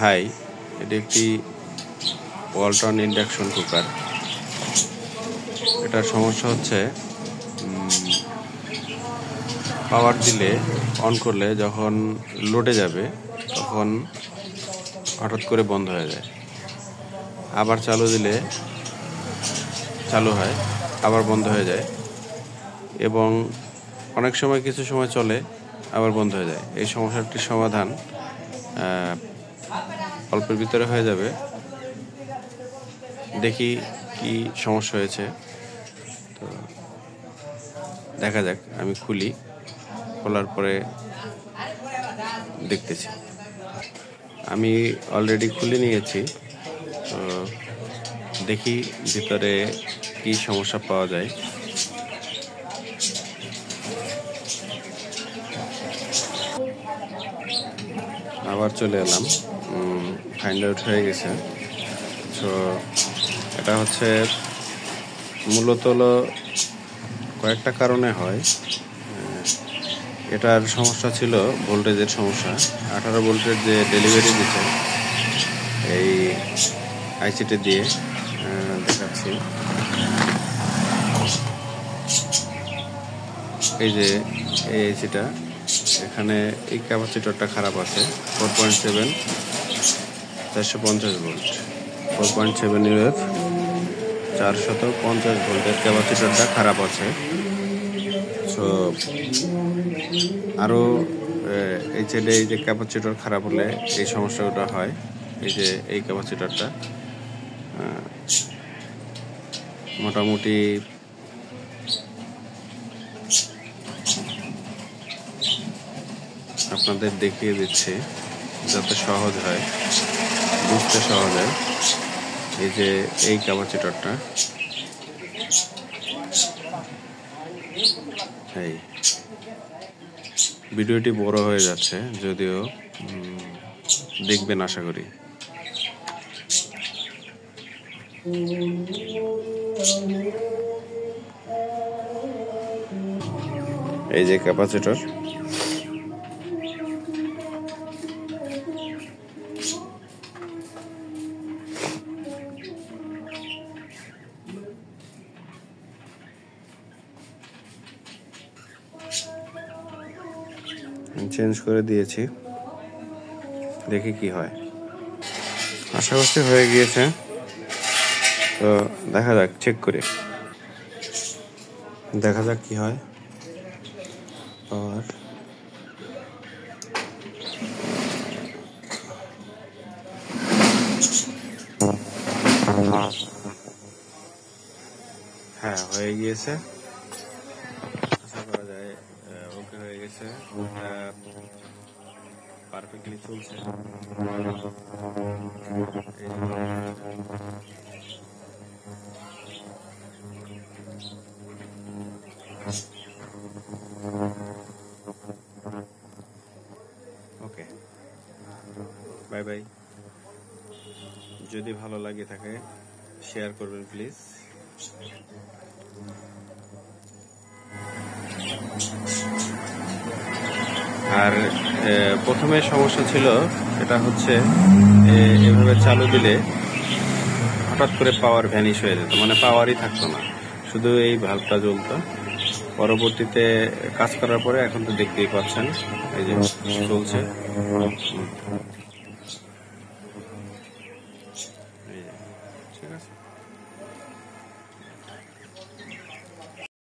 High, এটি একটি Walton induction cooker. এটার সমস্যা হচ্ছে পাওয়ার দিলে অন করলে যখন লোডে যাবে তখন হঠাৎ করে বন্ধ হয়ে যায়, আবার চালু দিলে চালু হয়, আবার বন্ধ হয়ে যায় এবং অনেক সময় কিছু সময় চলে আবার বন্ধ হয়ে যায়। এই সমস্যাটির সমাধান অল্পের ভিতরে হয়ে যাবে। দেখি কি সমস্যা হয়েছে, তো দেখা যাক। আমি খুলি, খোলার পরে দেখতেছি। আমি অলরেডি খুলে নিয়েছি, তো দেখি ভিতরে কি সমস্যা পাওয়া যায়। আবার চলে এলাম, ফাইন্ড আউট হয়ে গেছে। তো এটা হচ্ছে মূলত কয়েকটা কারণে হয়। এটার সমস্যা ছিল ভোল্টেজের সমস্যা। 18 ভোল্টের যে ডেলিভারি দিচ্ছে এই আইসিটি দিয়ে দেখাচ্ছি। এই যে এই আইসিটা, এখানে এই ক্যাপাসিটরটা খারাপ আছে। 4.7 450 ভোল্ট, 4.7 UF 450 ভোল্টের ক্যাপাসিটরটা খারাপ আছে। সো আরও এই সাইডে এই যে ক্যাপাসিটর খারাপ হলে এই সমস্যাটা হয়। এই যে এই ক্যাপাসিটরটা মোটামুটি আপনাদের দেখিয়ে দিচ্ছি যাতে সহজ হয়, বুঝতে সহজ হয়। এই যে এই ক্যাপাসিটরটা, এই ভিডিওটি বড় হয়ে যাচ্ছে, যদিও দেখবেন আশা করি। এই যে ক্যাপাসিটর, চেঞ্জ করে দিয়েছি, দেখি কি হয়। আশা করছি হয়ে গিয়েছে, তো দেখা যাক, চেক করে দেখা যাক কি হয়। আর হ্যাঁ, হয়ে গিয়েছে, আশা করা যায় ওকে হয়ে গেছে, পারফেক্টলি চলছে। ওকে, বাই বাই। যদি ভালো লাগে থাকে শেয়ার করবেন প্লিজ। আর প্রথমে সমস্যা ছিল, এটা হচ্ছে এভাবে চালু দিলে হঠাৎ করে পাওয়ার ভ্যানিশ হয়ে যেত, মানে পাওয়ারই থাকতো না, শুধু এই ভাল্বটা জ্বলতো। পরবর্তীতে কাজ করার পরে এখন তো দেখতেই পাচ্ছেন এই যে চলছে। ঠিক আছে।